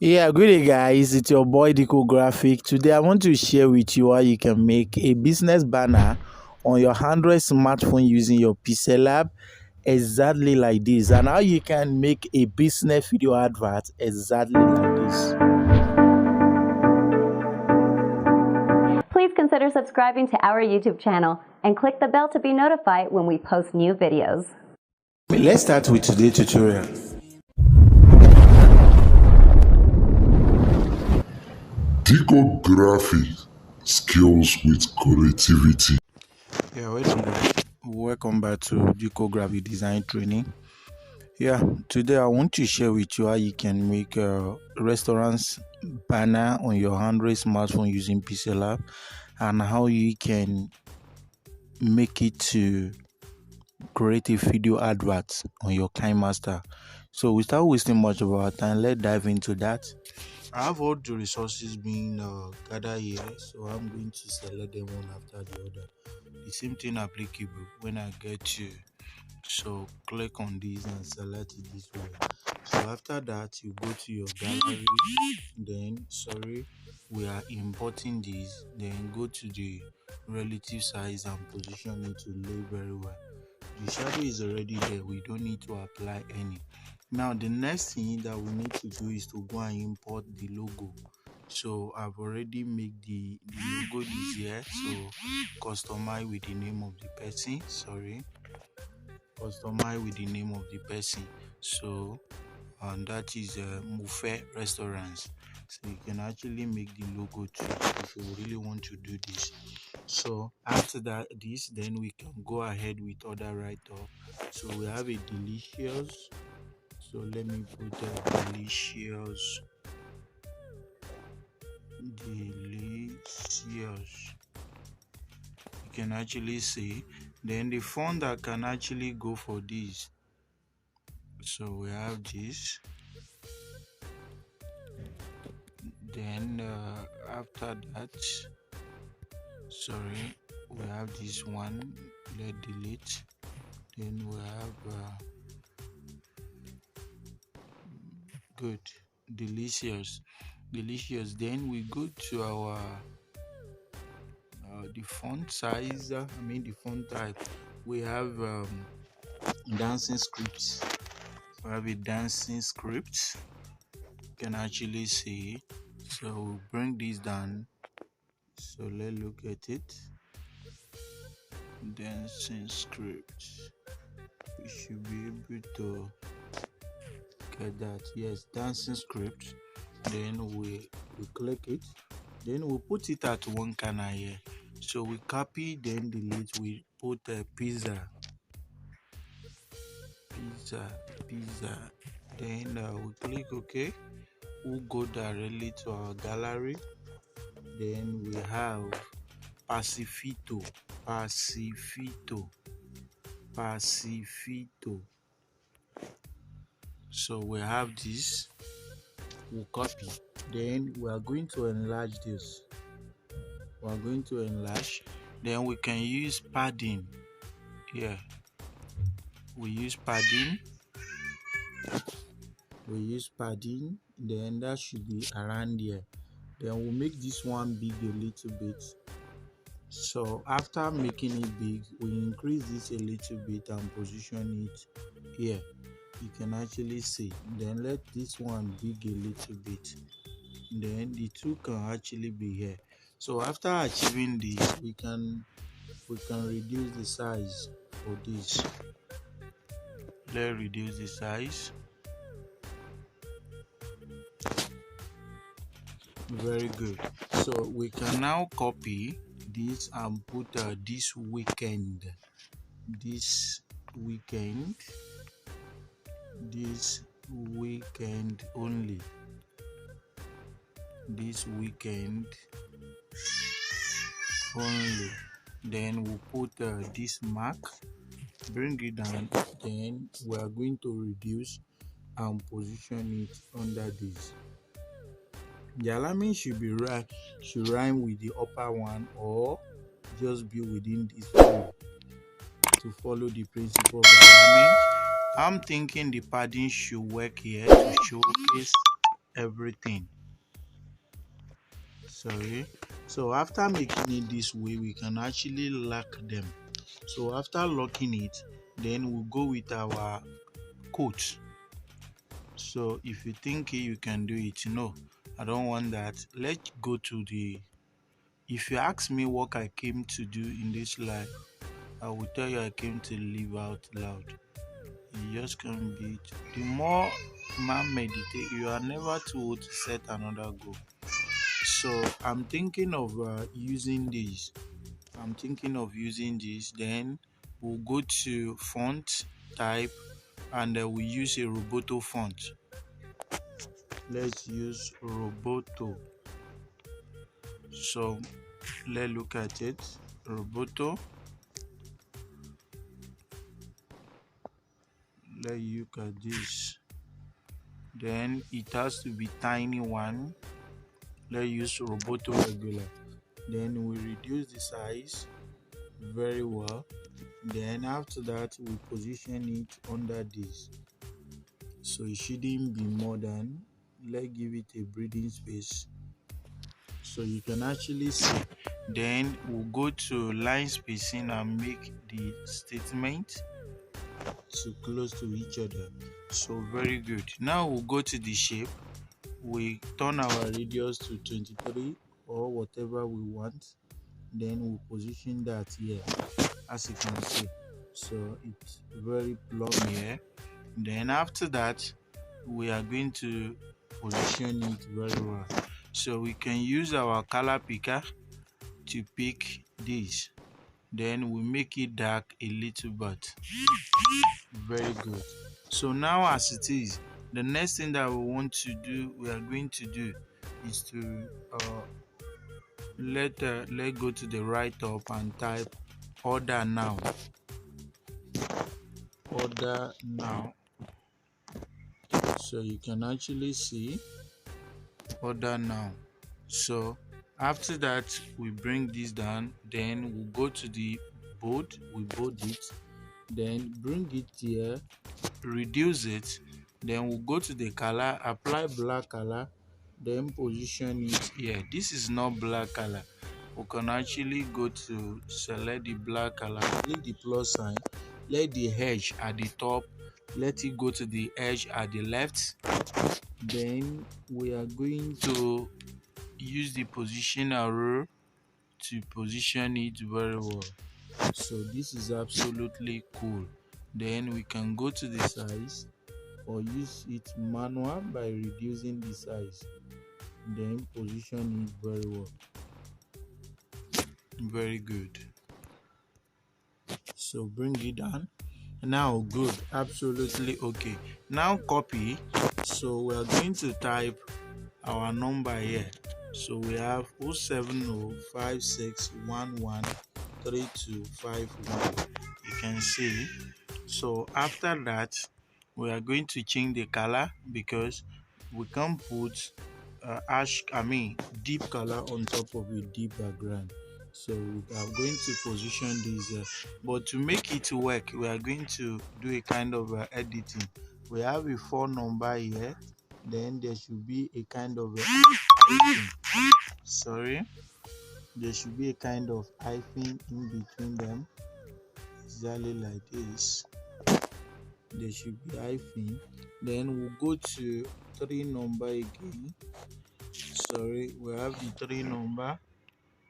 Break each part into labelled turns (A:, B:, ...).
A: Yeah, good day, guys. It's your boy Diko Graphics. Today, I want to share with you how you can make a business banner on your Android smartphone using your PixelLab exactly like this, and how you can make a business video advert exactly like this.
B: Please consider subscribing to our YouTube channel and click the bell to be notified when we post new videos.
A: Let's start with today's tutorial.
C: Diko Graphics skills with creativity.
A: Yeah, welcome back to Diko Graphic Design Training. Yeah, today I want to share with you how you can make a restaurant's banner on your Android smartphone using PixelLab, and how you can make it to create a video advert on your Kinemaster. So without wasting much of our time, let's dive into that. I have all the resources being gathered here, so I'm going to select them one after the other. The same thing applicable when I get to, so click on this and select it this way. So after that, you go to your gallery, then we are importing this, then go to the relative size and position it to lay very well. The shadow is already there, we don't need to apply any. Now the next thing that we need to do is to go and import the logo. So I've already made the logo is here, so customize with the name of the person. Customize with the name of the person. So and that is Mufe Restaurants. So you can actually make the logo too if you really want to do this. So after that, then we can go ahead with other write-up. So we have a delicious. So let me put a delicious. You can actually see. Then the font that can actually go for this. So we have this. Then after that, we have this one. Let delete. Then we have good, delicious. Then we go to our the font size. The font type. We have dancing scripts. We have a dancing script. You can actually see. So we'll bring this down. So let's look at it. Dancing script. We should be able to get that. Yes, dancing script. Then we click it. Then we put it at one corner here. So we copy, then delete. We put a pizza. Then we click OK. We'll go directly to our gallery. Then we have Pacifito. So we have this. We'll copy. Then we are going to enlarge this. Then we can use padding. Yeah. We use padding. Then that should be around here. Then we'll make this one big a little bit. So after making it big, we increase this a little bit and position it here. You can actually see. Then let this one big a little bit. Then the two can actually be here. So after achieving this, we can reduce the size for this. Let's reduce the size. Very good. So we can now copy this and put this weekend only. Then we'll put this mark, bring it down. Then we are going to reduce and position it under this. The alignment should rhyme with the upper one, or just be within this frame to follow the principle of alignment. I'm thinking the padding should work here to showcase everything. Sorry. So after making it this way, we can actually lock them. So after locking it, then we'll go with our coat. So if you think you can do it, no, I don't want that. Let's go to the, if you ask me what I came to do in this life, I will tell you I came to live out loud. You just can't beat. The more man meditate, you are never too old to set another goal. So I'm thinking of using this. Then we'll go to font type, and we use a Roboto font. Let's use Roboto. So let's look at it. Roboto. Let's look at this. Then it has to be tiny one. Let's use Roboto regular. Then we reduce the size very well. Then after that, we position it under this. So it shouldn't be more than, let's give it a breathing space. So you can actually see. Then we'll go to line spacing and make the statement to close to each other. So very good. Now we'll go to the shape. We turn our radius to 23 or whatever we want. Then we'll position that here, as you can see. So it's very plumb here. Then after that, we are going to position it very well. So we can use our color picker to pick this. Then we make it dark a little bit. Very good. So now as it is, the next thing that we are going to do is to let go to the right up and type order now. Order now. So you can actually see order now. So after that, we bring this down. Then we'll go to the board. We bold it. Then bring it here. Reduce it. Then we'll go to the color. Apply black color. Then position it here. This is not black color. We can actually go to select the black color. Click the plus sign. Let the edge at the top. Let it go to the edge at the left. Then we are going to use the position arrow to position it very well. So this is absolutely cool. Then we can go to the size or use it manual by reducing the size. Then position it very well. Very good. So bring it down. Now good, absolutely okay. Now copy. So we are going to type our number here. So we have 07056113251. You can see. So after that, we are going to change the color because we can put deep color on top of a deep background. So we are going to position this but to make it work, we are going to do a kind of editing. We have a 4 number here. Then there should be a kind of there should be a kind of hyphen in between them, exactly like this. There should be hyphen. Then we'll go to 3 number again. We have the 3 number.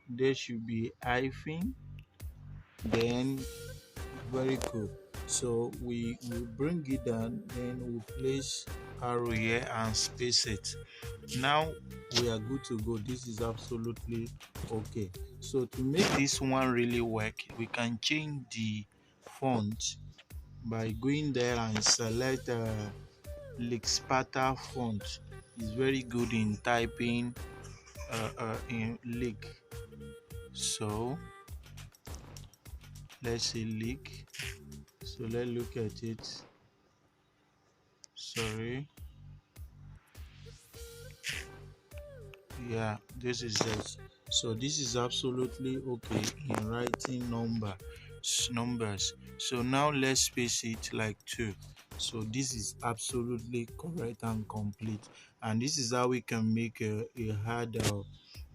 A: There should be hyphen. Then very cool. So we will bring it down. Then we'll place arrow here and space it. Now we are good to go. This is absolutely okay. So to make this one really work, we can change the font by going there and select Lixpata font. It's very good in typing in Lick. So let's say Lick. So let's look at it. Yeah, this is it. So this is absolutely okay in writing numbers. So now let's space it like 2. So this is absolutely correct and complete. and this is how we can make a hard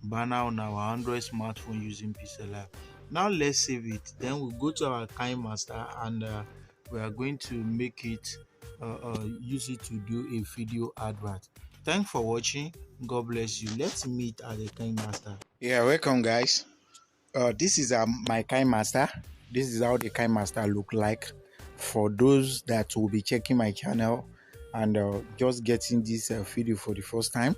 A: banner on our Android smartphone using PixelLab. Now let's save it. Then we'll go to our Kinemaster, and we are going to make it use it to do a video advert. Thanks for watching. God bless you. Let's meet at the Kinemaster. Yeah, welcome guys. This is my Kinemaster. This is how the Kinemaster look like for those that will be checking my channel and just getting this video for the first time.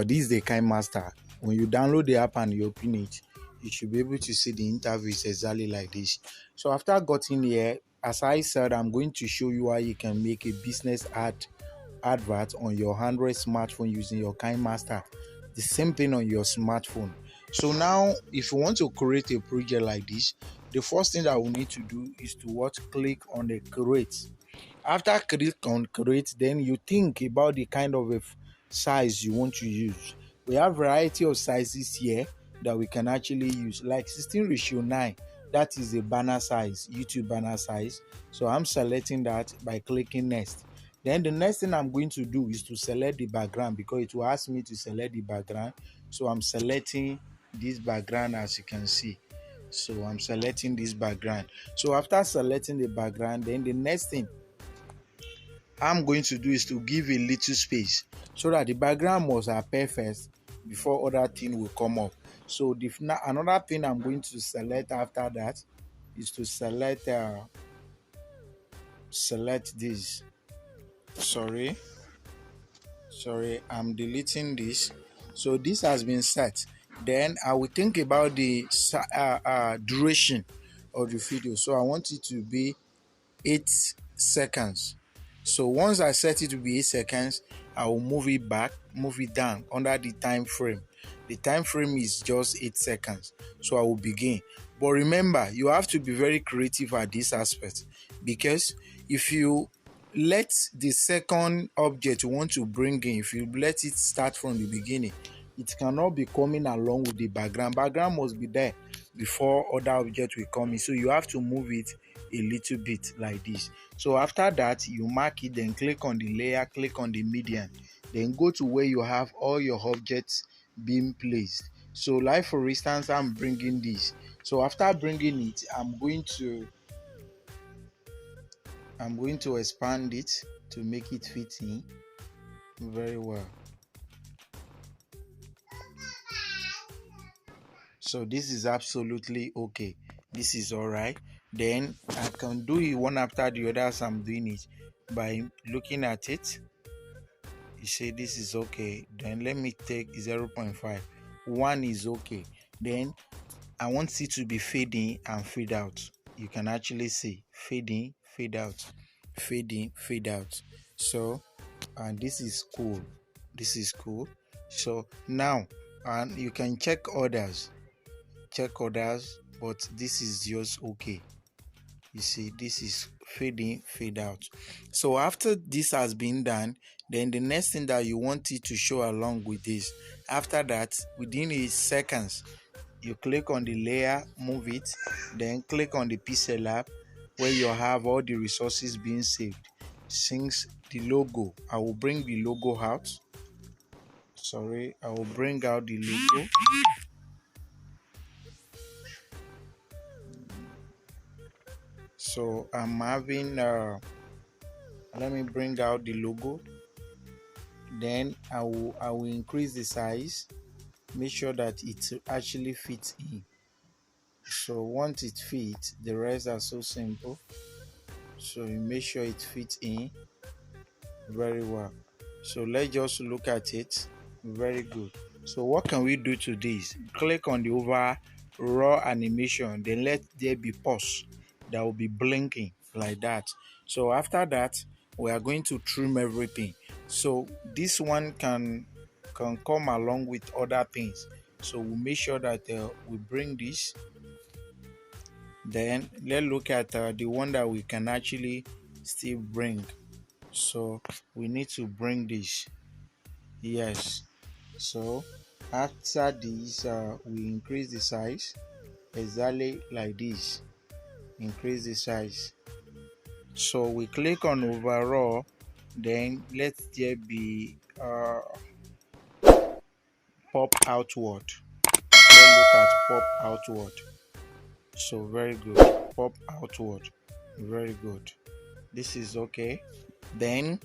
A: This is the Kinemaster. When you download the app and you open it, you should be able to see the interface exactly like this. So after getting here, as I said, I'm going to show you how you can make a business advert on your Android smartphone using your Kinemaster. The same thing on your smartphone. So now, if you want to create a project like this, the first thing that we need to do is to click on the create. After click on create, then you think about the kind of a size you want to use. We have variety of sizes here that we can actually use, like 16:9. That is a banner size, YouTube banner size. So I'm selecting that by clicking next. Then the next thing I'm going to do is to select the background, because it will ask me to select the background. So I'm selecting this background, as you can see. So I'm selecting this background. So after selecting the background, then the next thing I'm going to do is to give a little space so that the background must appear first before other thing will come up. So another thing I'm going to select after that is to select this. Sorry, I'm deleting this. So this has been set. Then I will think about the duration of the video. So I want it to be 8 seconds. So once I set it to be 8 seconds, I will move it down under the time frame. The time frame is just 8 seconds. So I will begin. But remember, you have to be very creative at this aspect, because if you let the second object you want to bring in, if you let it start from the beginning, it cannot be coming along with the background. Background must be there before other objects will come in. So you have to move it a little bit like this. So after that, you mark it, then click on the layer, click on the median, then go to where you have all your objects being placed. So like for instance, I'm bringing this. So after bringing it, I'm going to expand it to make it fit in very well. So this is absolutely okay. This is all right. Then I can do it one after the other as I'm doing it by looking at it. You say this is okay. Then let me take 0.5. 1 is okay. Then I want it to be fading and fade out. You can actually see fade in, fade out, fade in, fade out. So and this is cool. This is cool. So now, and you can check others, but this is just okay. You see, this is fade in, fade out. So after this has been done, then the next thing that you want it to show along with this, after that, within a seconds, you click on the layer, move it, then click on the PixelLab where you have all the resources being saved. Since the logo, I will bring the logo out. Sorry, I will bring out the logo. So I'm having let me bring out the logo. Then I will increase the size, make sure that it actually fits in. So once it fits, the rest are so simple. So you make sure it fits in very well. So let's just look at it. Very good. So what can we do to this? Click on the overall animation, then let there be pause that will be blinking like that. So after that, we are going to trim everything. So this one can come along with other things. So we'll make sure that we bring this. Then let's look at the one that we can actually still bring. So we need to bring this. Yes. So after this, we increase the size exactly like this. Increase the size. So we click on overall, then let there be uh, pop outward. Let's look at pop outward. So very good. Pop outward. Very good. This is okay. Then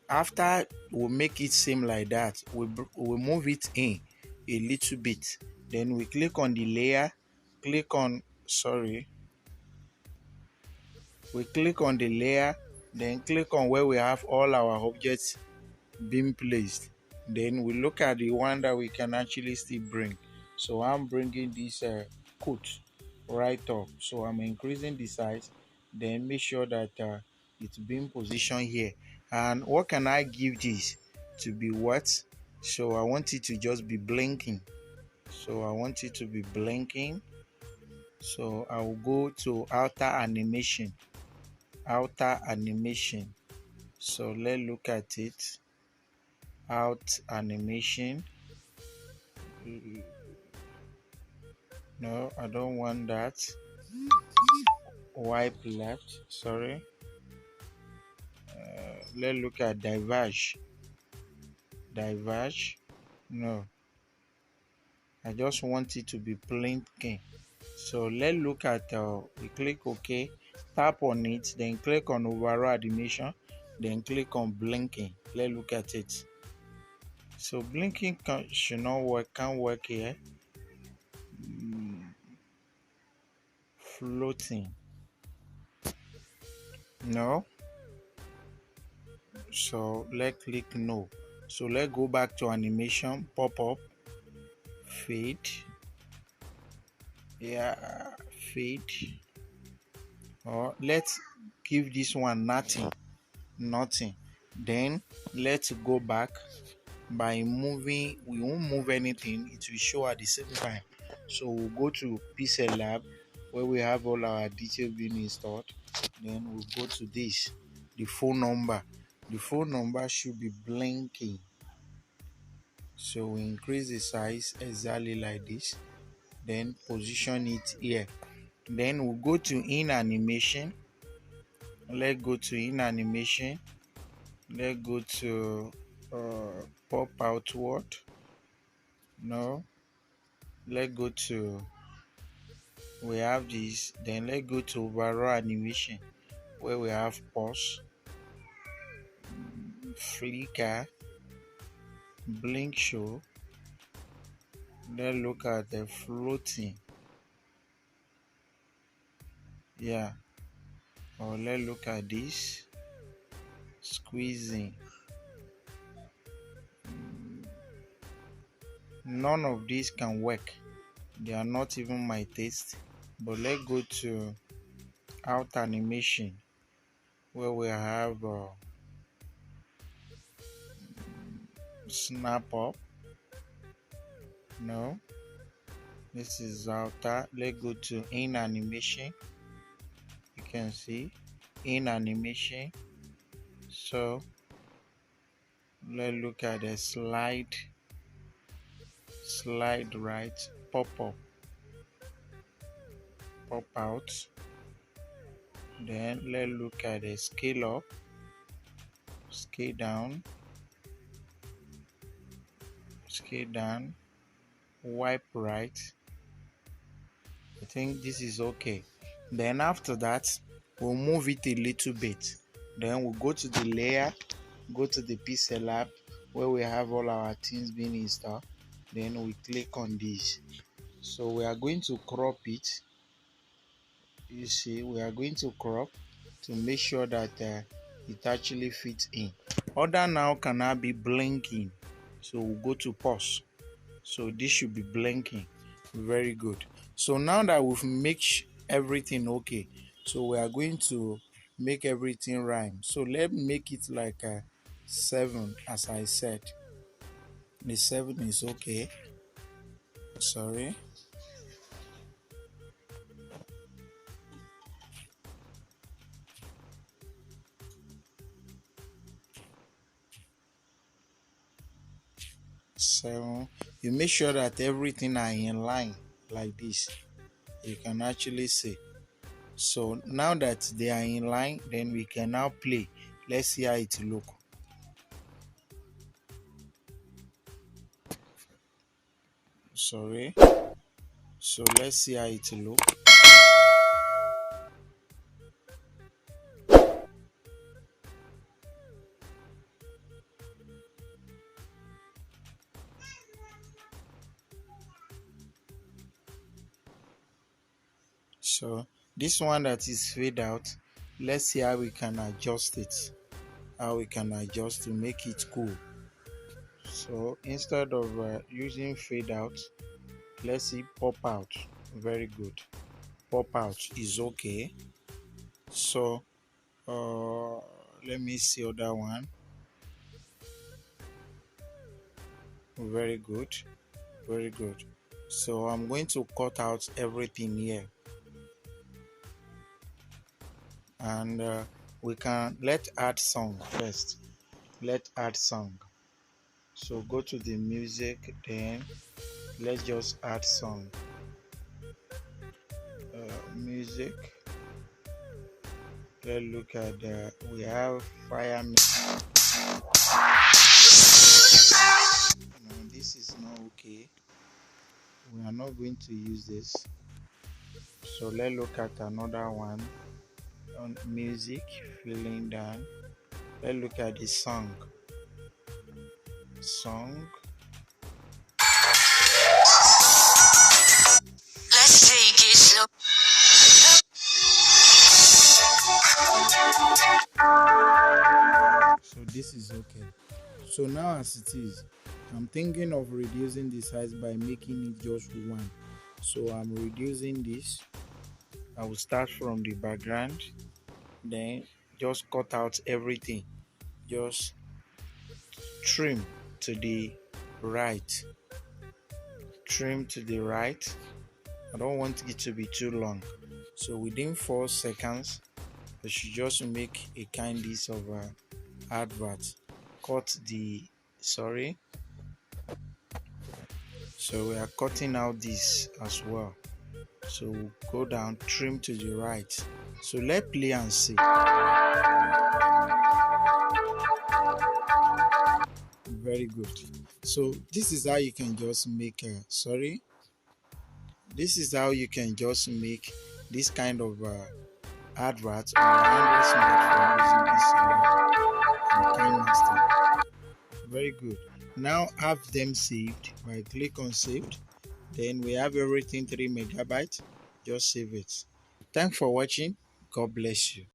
A: after we make it seem like that, we move it in a little bit. Then we click on the layer, click on we click on the layer, then click on where we have all our objects being placed. Then we look at the one that we can actually still bring. So I'm bringing this coat right up, so I'm increasing the size, then make sure that it's being positioned here. And what can I give this to be? What? So I want it to just be blinking. So I want it to be blinking. So I will go to outer animation. So let's look at it. Out animation. No, I don't want that. Wipe left. Sorry. Let's look at diverge. No, I just want it to be blinking. So let's look at we click OK, tap on it, then click on overall animation, then click on blinking. Let's look at it. So blinking should not work, can't work here. Floating, no. So let's click no. So let's go back to animation, pop up, fade, fade, or let's give this one nothing. Then let's go back. By moving, we won't move anything, it will show at the same time. So we'll go to PixelLab where we have all our details being installed. Then we'll go to this, the phone number. The phone number should be blinking. So we increase the size exactly like this, then position it here. Then we'll go to in animation. Let's go to in animation. Let's go to pop outward. No. Let's go to, we have this. Then let's go to overall animation where we have pause, flicker, blink show. Let's look at the floating. Yeah. Or let's look at this, squeezing. None of these can work. They are not even my taste. But let's go to out animation where we have snap up. No, this is outer. Let's go to in animation. You can see in animation. So let's look at the slide right, pop up, pop out. Then let's look at the scale up, scale down, wipe right. I think this is okay. Then after that, we'll move it a little bit. Then we'll go to the layer, go to the PixelLab where we have all our things being installed. Then we click on this. So we are going to crop it. You see, we are going to crop to make sure that it actually fits in. Other now can now be blinking. So we'll go to pause. So this should be blinking. Very good. So now that we've made everything okay, so we are going to make everything rhyme. So let's make it like a 7, as I said. The 7 is okay. Sorry. So you make sure that everything are in line like this. You can actually see. So now that they are in line, then we can now play. Let's see how it look. sorry. So let's see how it look. So this one that is fade out, let's see how we can adjust it, how we can adjust to make it cool. So instead of using fade out, let's see pop out. Very good. Pop out is okay. So let me see other one. Very good, very good. So I'm going to cut out everything here, and we can let add song first. Let add song. So go to the music, then let's just add song. Music. Let's look at we have fire. No, this is not okay. We are not going to use this. So let's look at another one on music, feeling down. Let's look at the song.
D: Let's take it slow.
A: So this is okay. So now as it is, I'm thinking of reducing the size by making it just one. So I'm reducing this. I will start from the background, then just cut out everything. Just trim to the right. Trim to the right. I don't want it to be too long. So within 4 seconds, I should just make a kind of advert. Cut the sorry. So we are cutting out this as well. So go down, trim to the right. So let's play and see. Very good. So this is how you can just make this is how you can just make this kind of advert on your Android smartphone using this Kinemaster. Very good. Now have them saved. By click on saved, then we have everything 3 MB. Just save it. Thanks for watching. God bless you.